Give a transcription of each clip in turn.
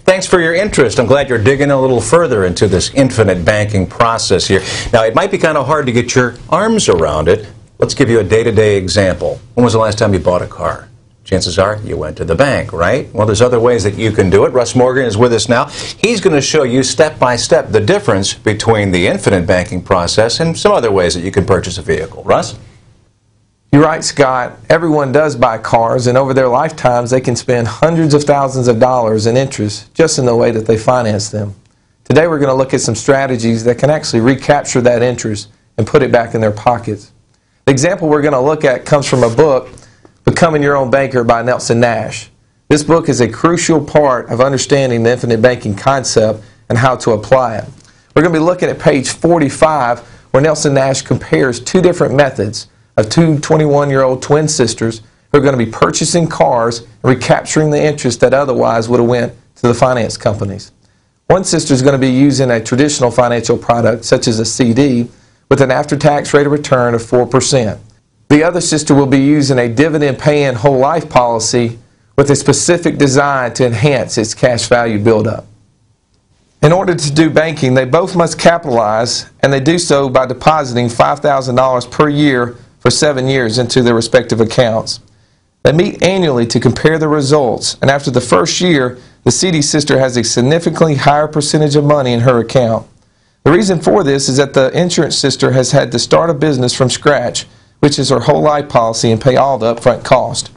Thanks for your interest. I'm glad you're digging a little further into this infinite banking process here. Now, it might be kind of hard to get your arms around it. Let's give you a day-to-day example. When was the last time you bought a car? Chances are you went to the bank, right? Well, there's other ways that you can do it. Russ Morgan is with us now. He's going to show you step by step the difference between the infinite banking process and some other ways that you can purchase a vehicle. Russ? You're right, Scott. Everyone does buy cars, and over their lifetimes they can spend hundreds of thousands of dollars in interest just in the way that they finance them. Today we're going to look at some strategies that can actually recapture that interest and put it back in their pockets. The example we're going to look at comes from a book, Becoming Your Own Banker by Nelson Nash. This book is a crucial part of understanding the infinite banking concept and how to apply it. We're going to be looking at page 45 where Nelson Nash compares two different methods of two 21-year-old twin sisters who are going to be purchasing cars and recapturing the interest that otherwise would have went to the finance companies. One sister is going to be using a traditional financial product such as a CD with an after-tax rate of return of 4%. The other sister will be using a dividend-paying whole life policy with a specific design to enhance its cash value buildup. In order to do banking, they both must capitalize, and they do so by depositing $5,000 per year for 7 years into their respective accounts. They meet annually to compare the results, and after the first year, the CD sister has a significantly higher percentage of money in her account. The reason for this is that the insurance sister has had to start a business from scratch, which is her whole life policy, and pay all the upfront cost.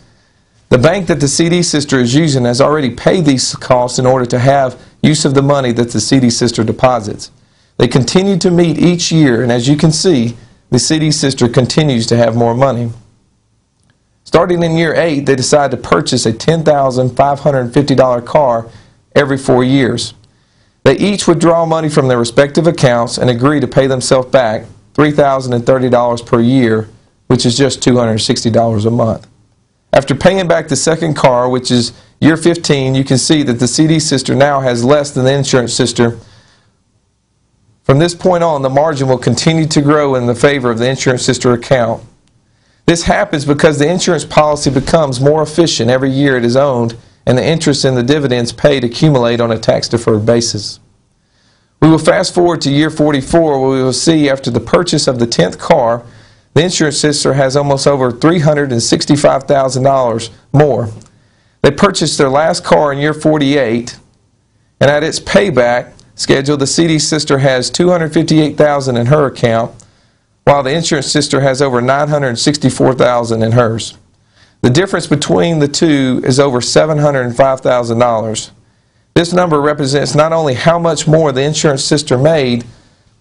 The bank that the CD sister is using has already paid these costs in order to have use of the money that the CD sister deposits. They continue to meet each year, and as you can see, the CD sister continues to have more money. Starting in year 8, they decide to purchase a $10,550 car every 4 years. They each withdraw money from their respective accounts and agree to pay themselves back $3,030 per year, which is just $260 a month. After paying back the second car, which is year 15, you can see that the CD sister now has less than the insurance sister. From this point on, the margin will continue to grow in the favor of the insurance sister account. This happens because the insurance policy becomes more efficient every year it is owned, and the interest and the dividends paid accumulate on a tax-deferred basis. We will fast forward to year 44, where we will see after the purchase of the 10th car, the insurance sister has almost over $365,000 more. They purchased their last car in year 48, and at its payback schedule, the CD sister has $258,000 in her account, while the insurance sister has over $964,000 in hers. The difference between the two is over $705,000. This number represents not only how much more the insurance sister made,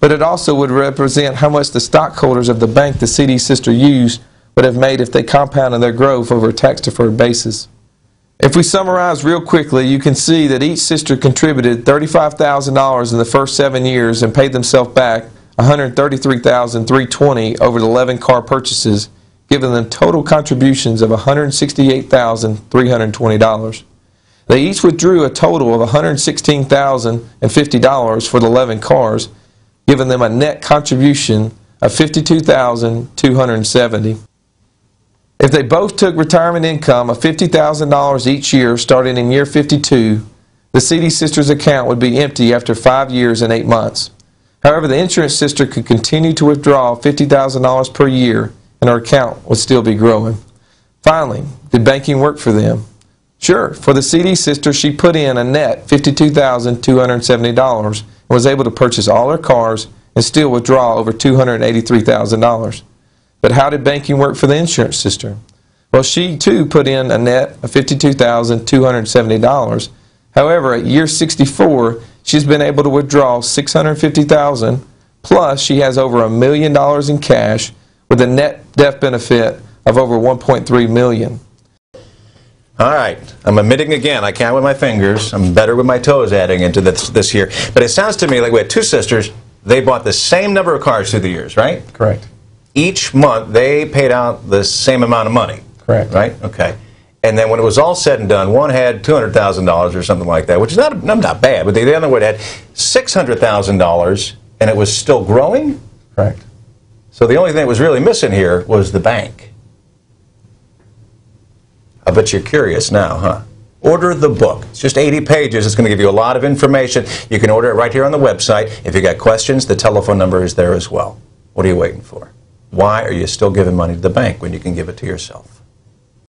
but it also would represent how much the stockholders of the bank the CD sister used would have made if they compounded their growth over a tax-deferred basis. If we summarize real quickly, you can see that each sister contributed $35,000 in the first 7 years and paid themselves back $133,320 over the 11 car purchases, giving them total contributions of $168,320. They each withdrew a total of $116,050 for the 11 cars, giving them a net contribution of $52,270. If they both took retirement income of $50,000 each year starting in year 52, the CD sister's account would be empty after 5 years and 8 months. However, the insurance sister could continue to withdraw $50,000 per year and her account would still be growing. Finally, did banking work for them? Sure. For the CD sister, she put in a net $52,270 and was able to purchase all her cars and still withdraw over $283,000. But how did banking work for the insurance sister? Well, she too put in a net of $52,270. However, at year 64, she's been able to withdraw $650,000, plus she has over $1 million in cash with a net death benefit of over $1.3 million. All right, I'm admitting again, I count with my fingers. I'm better with my toes adding into this here. But it sounds to me like we had two sisters. They bought the same number of cars through the years, right? Correct. Each month they paid out the same amount of money. Correct. Right? Okay. And then when it was all said and done, one had $200,000 or something like that, which is not bad, but the other one had $600,000 and it was still growing? Correct. So the only thing that was really missing here was the bank. I bet you're curious now, huh? Order the book. It's just 80 pages. It's going to give you a lot of information. You can order it right here on the website. If you got questions, the telephone number is there as well. What are you waiting for? Why are you still giving money to the bank when you can give it to yourself?